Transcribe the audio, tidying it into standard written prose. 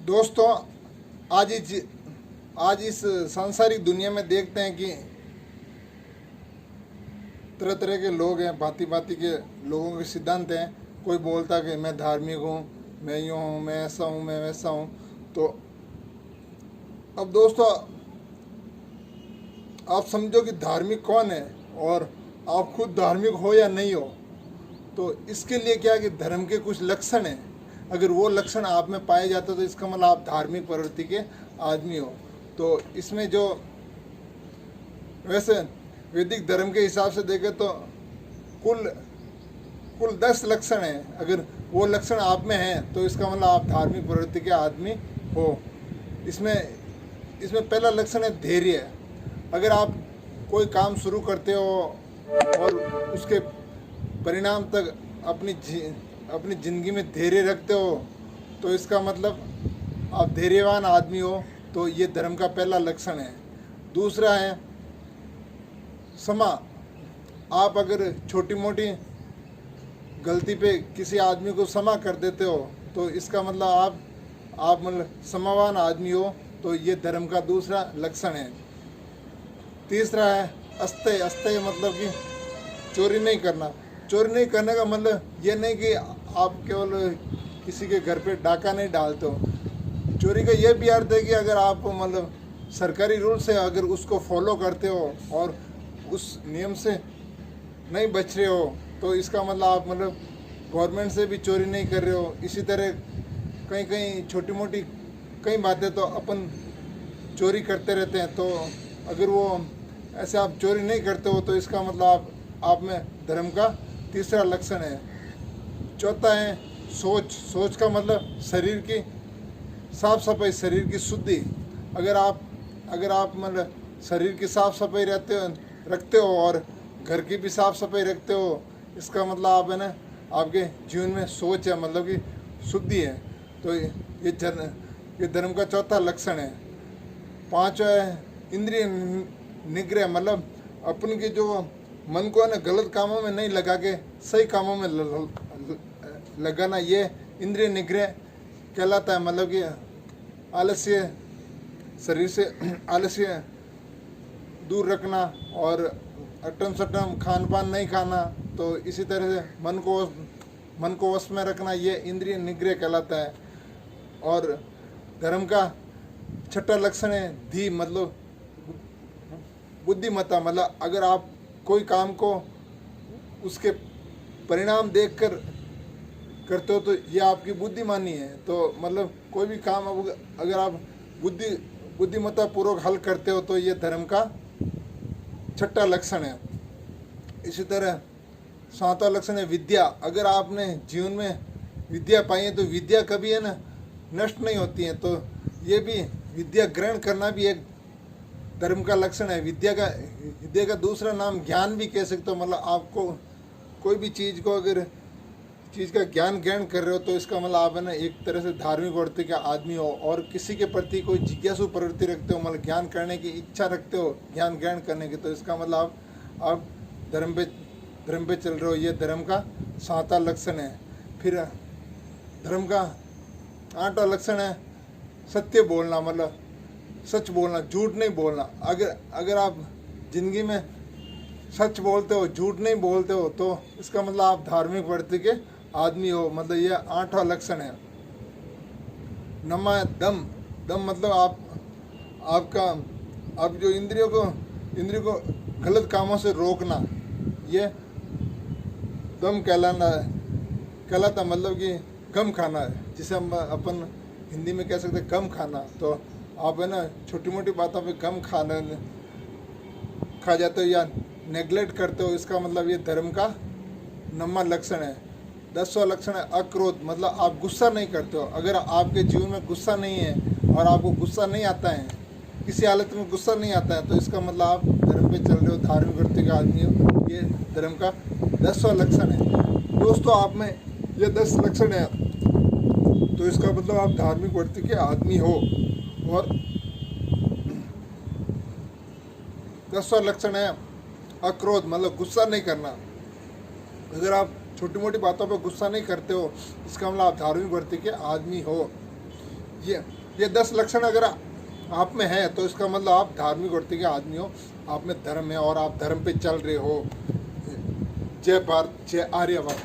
दोस्तों, आज इस सांसारिक दुनिया में देखते हैं कि तरह तरह के लोग हैं, भांति भांति के लोगों के सिद्धांत हैं। कोई बोलता है कि मैं धार्मिक हूँ, मैं यूँ हूँ, मैं ऐसा हूँ, मैं वैसा हूँ। तो अब दोस्तों, आप समझो कि धार्मिक कौन है और आप खुद धार्मिक हो या नहीं हो। तो इसके लिए क्या है कि धर्म के कुछ लक्षण हैं। अगर वो लक्षण आप में पाए जाते तो इसका मतलब आप धार्मिक प्रवृत्ति के आदमी हो। तो इसमें जो वैसे वैदिक धर्म के हिसाब से देखें तो कुल 10 लक्षण हैं। अगर वो लक्षण आप में हैं तो इसका मतलब आप धार्मिक प्रवृत्ति के आदमी हो। इसमें पहला लक्षण है धैर्य। अगर आप कोई काम शुरू करते हो और उसके परिणाम तक अपनी ज़िंदगी में धैर्य रखते हो तो इसका मतलब आप धैर्यवान आदमी हो। तो ये धर्म का पहला लक्षण है। दूसरा है क्षमा। आप अगर छोटी मोटी गलती पे किसी आदमी को क्षमा कर देते हो तो इसका मतलब आप मतलब क्षमावान आदमी हो। तो ये धर्म का दूसरा लक्षण है। तीसरा है अस्तेय। अस्तेय मतलब कि चोरी नहीं करना। चोरी नहीं करने का मतलब ये नहीं कि आप केवल किसी के घर पे डाका नहीं डालते हो। चोरी का ये भी अर्थ है कि अगर आप मतलब सरकारी रूल से अगर उसको फॉलो करते हो और उस नियम से नहीं बच रहे हो तो इसका मतलब आप मतलब गवर्नमेंट से भी चोरी नहीं कर रहे हो। इसी तरह कहीं छोटी मोटी कई बातें तो अपन चोरी करते रहते हैं। तो अगर वो ऐसे आप चोरी नहीं करते हो तो इसका मतलब आप में धर्म का तीसरा लक्षण है। चौथा है सोच। सोच का मतलब शरीर की साफ सफाई, शरीर की शुद्धि। अगर आप मतलब शरीर की साफ सफाई रखते हो और घर की भी साफ सफाई रखते हो, इसका मतलब आप है ना आपके जीवन में सोच है, मतलब कि शुद्धि है। तो ये धर्म का चौथा लक्षण है। पांचवा है इंद्रिय निग्रह। मतलब अपन के जो मन को है ना गलत कामों में नहीं लगा के सही कामों में लगाना, ये इंद्रिय निग्रह कहलाता है। मतलब कि आलस्य, शरीर से आलस्य दूर रखना और अटम सटम खान पान नहीं खाना। तो इसी तरह से मन को वश में रखना, ये इंद्रिय निग्रह कहलाता है। और धर्म का छठा लक्षण है धी, मतलब बुद्धिमत्ता। मतलब अगर आप कोई काम को उसके परिणाम देखकर करते हो तो ये आपकी बुद्धिमानी है। तो मतलब कोई भी काम अगर आप बुद्धिमत्ता पूर्वक हल करते हो तो ये धर्म का छठा लक्षण है। इसी तरह सातवां लक्षण है विद्या। अगर आपने जीवन में विद्या पाई है तो विद्या कभी है ना नष्ट नहीं होती है। तो ये भी विद्या ग्रहण करना भी एक धर्म का लक्षण है। विद्या का दूसरा नाम ज्ञान भी कह सकते हो। मतलब आपको कोई भी चीज़ का ज्ञान ग्रहण कर रहे हो तो इसका मतलब आप है ना एक तरह से धार्मिक प्रवृत्ति का आदमी हो और किसी के प्रति कोई जिज्ञासु प्रवृत्ति रखते हो, मतलब ज्ञान करने की इच्छा रखते हो, ज्ञान ग्रहण करने की। तो इसका मतलब आप धर्म पे चल रहे हो। ये धर्म का सातवां लक्षण है। फिर धर्म का आठवां लक्षण है सत्य बोलना। मतलब सच बोलना, झूठ नहीं बोलना। अगर आप जिंदगी में सच बोलते हो, झूठ नहीं बोलते हो तो इसका मतलब आप धार्मिक प्रवृत्ति के आदमी हो। मतलब ये आठवां लक्षण है। नौवां दम मतलब आप जो इंद्रियों को गलत कामों से रोकना, ये दम कहलाता। मतलब कि गम खाना है, जिसे हम अपन हिंदी में कह सकते हैं गम खाना। तो आप है ना छोटी मोटी बातों पे गम खा जाते हो या नेग्लेक्ट करते हो। इसका मतलब ये धर्म का 9वां लक्षण है। 10वां लक्षण है अक्रोध। मतलब आप गुस्सा नहीं करते हो। अगर आपके जीवन में गुस्सा नहीं है और आपको गुस्सा नहीं आता है, किसी हालत में गुस्सा नहीं आता है, तो इसका मतलब आप धर्म पे चल रहे हो, धार्मिक वृत्ति का आदमी हो। ये धर्म का 10वां लक्षण है। दोस्तों, आप में ये 10 लक्षण है तो इसका मतलब आप धार्मिक वृत्ति के आदमी हो। और 10वां लक्षण है अक्रोध, मतलब गुस्सा नहीं करना। अगर आप छोटी मोटी बातों पर गुस्सा नहीं करते हो इसका मतलब आप धार्मिक वृत्ति के आदमी हो। ये 10 लक्षण अगर आप में है तो इसका मतलब आप धार्मिक वृत्ति के आदमी हो, आप में धर्म है और आप धर्म पे चल रहे हो। जय भारत, जय आर्यवाद।